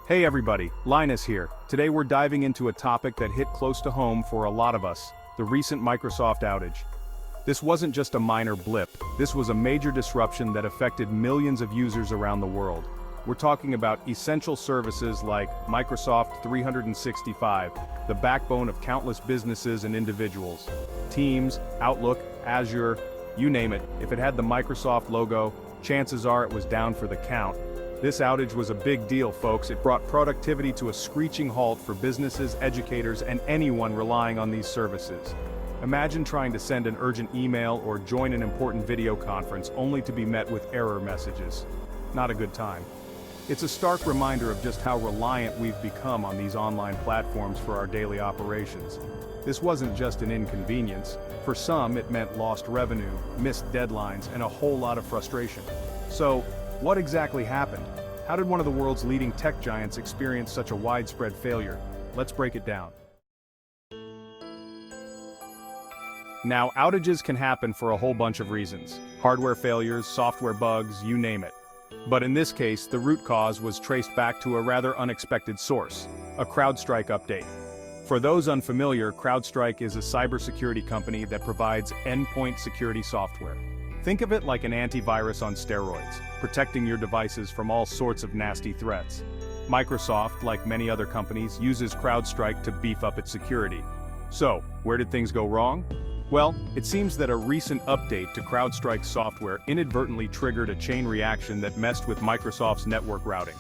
Hey everybody, Linus here. Today we're diving into a topic that hit close to home for a lot of us, the recent Microsoft outage. This wasn't just a minor blip, this was a major disruption that affected millions of users around the world. We're talking about essential services like Microsoft 365, the backbone of countless businesses and individuals. Teams, Outlook, Azure, you name it, if it had the Microsoft logo, chances are it was down for the count. This outage was a big deal, folks. It brought productivity to a screeching halt for businesses, educators, and anyone relying on these services. Imagine trying to send an urgent email or join an important video conference only to be met with error messages. Not a good time. It's a stark reminder of just how reliant we've become on these online platforms for our daily operations. This wasn't just an inconvenience. For some, it meant lost revenue, missed deadlines, and a whole lot of frustration. So, what exactly happened? How did one of the world's leading tech giants experience such a widespread failure? Let's break it down. Now, outages can happen for a whole bunch of reasons. Hardware failures, software bugs, you name it. But in this case, the root cause was traced back to a rather unexpected source, a CrowdStrike update. For those unfamiliar, CrowdStrike is a cybersecurity company that provides endpoint security software. Think of it like an antivirus on steroids, protecting your devices from all sorts of nasty threats. Microsoft, like many other companies, uses CrowdStrike to beef up its security. So, where did things go wrong? Well, it seems that a recent update to CrowdStrike's software inadvertently triggered a chain reaction that messed with Microsoft's network routing.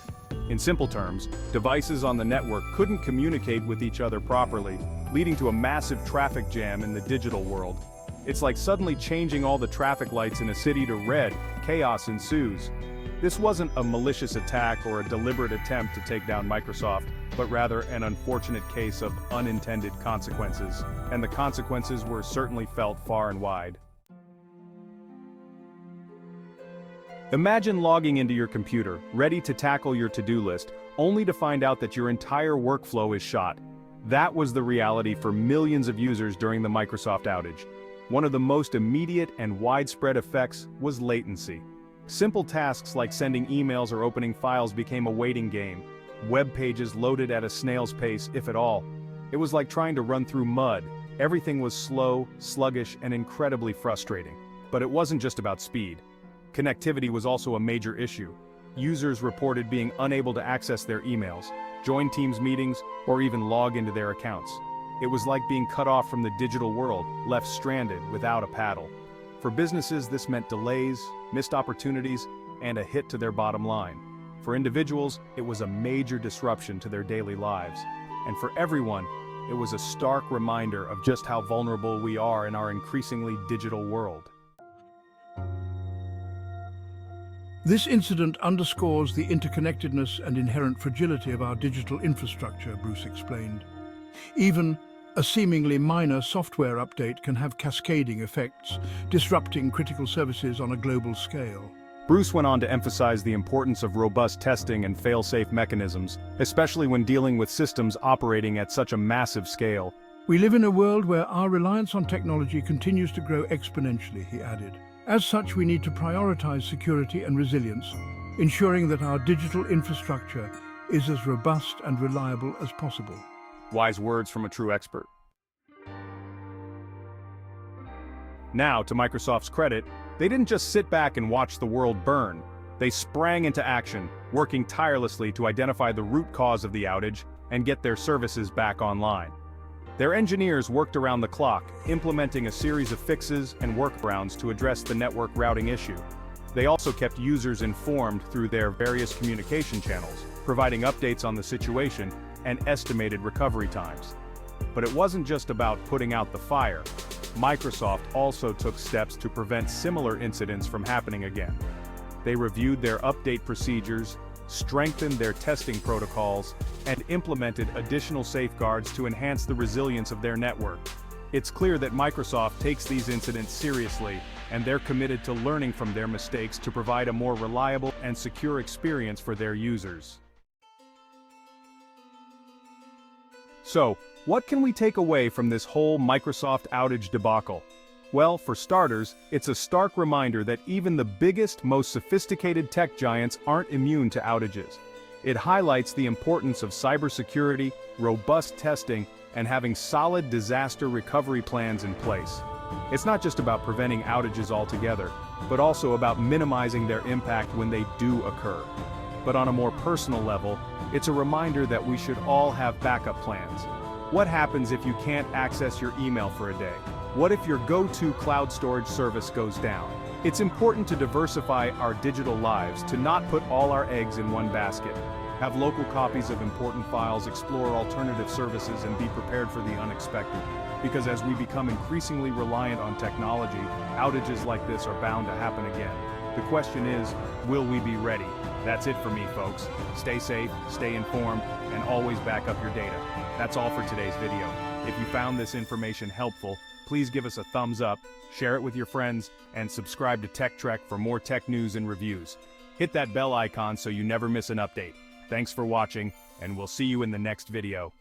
In simple terms, devices on the network couldn't communicate with each other properly, leading to a massive traffic jam in the digital world. It's like suddenly changing all the traffic lights in a city to red. Chaos ensues. This wasn't a malicious attack or a deliberate attempt to take down Microsoft, but rather an unfortunate case of unintended consequences, and the consequences were certainly felt far and wide. Imagine logging into your computer, ready to tackle your to-do list, only to find out that your entire workflow is shot. That was the reality for millions of users during the Microsoft outage. One of the most immediate and widespread effects was latency. Simple tasks like sending emails or opening files became a waiting game. Web pages loaded at a snail's pace, if at all. It was like trying to run through mud. Everything was slow, sluggish, and incredibly frustrating. But it wasn't just about speed. Connectivity was also a major issue. Users reported being unable to access their emails, join Teams meetings, or even log into their accounts. It was like being cut off from the digital world, left stranded without a paddle. For businesses, this meant delays, missed opportunities, and a hit to their bottom line. For individuals, it was a major disruption to their daily lives. And for everyone, it was a stark reminder of just how vulnerable we are in our increasingly digital world. This incident underscores the interconnectedness and inherent fragility of our digital infrastructure, Bruce explained. Even a seemingly minor software update can have cascading effects, disrupting critical services on a global scale. Bruce went on to emphasize the importance of robust testing and fail-safe mechanisms, especially when dealing with systems operating at such a massive scale. We live in a world where our reliance on technology continues to grow exponentially, he added. As such, we need to prioritize security and resilience, ensuring that our digital infrastructure is as robust and reliable as possible. Wise words from a true expert. Now, to Microsoft's credit, they didn't just sit back and watch the world burn. They sprang into action, working tirelessly to identify the root cause of the outage and get their services back online. Their engineers worked around the clock, implementing a series of fixes and workarounds to address the network routing issue. They also kept users informed through their various communication channels, providing updates on the situation and estimated recovery times. But it wasn't just about putting out the fire. Microsoft also took steps to prevent similar incidents from happening again. They reviewed their update procedures, strengthened their testing protocols, and implemented additional safeguards to enhance the resilience of their network. It's clear that Microsoft takes these incidents seriously, and they're committed to learning from their mistakes to provide a more reliable and secure experience for their users. So, what can we take away from this whole Microsoft outage debacle? Well, for starters, it's a stark reminder that even the biggest, most sophisticated tech giants aren't immune to outages. It highlights the importance of cybersecurity, robust testing, and having solid disaster recovery plans in place. It's not just about preventing outages altogether, but also about minimizing their impact when they do occur. But on a more personal level, it's a reminder that we should all have backup plans. What happens if you can't access your email for a day? What if your go-to cloud storage service goes down? It's important to diversify our digital lives, to not put all our eggs in one basket. Have local copies of important files, explore alternative services, and be prepared for the unexpected. Because as we become increasingly reliant on technology, outages like this are bound to happen again. The question is, will we be ready? That's it for me, folks. Stay safe, stay informed, and always back up your data. That's all for today's video. If you found this information helpful, please give us a thumbs up, share it with your friends, and subscribe to Tech Trek for more tech news and reviews. Hit that bell icon so you never miss an update. Thanks for watching, and we'll see you in the next video.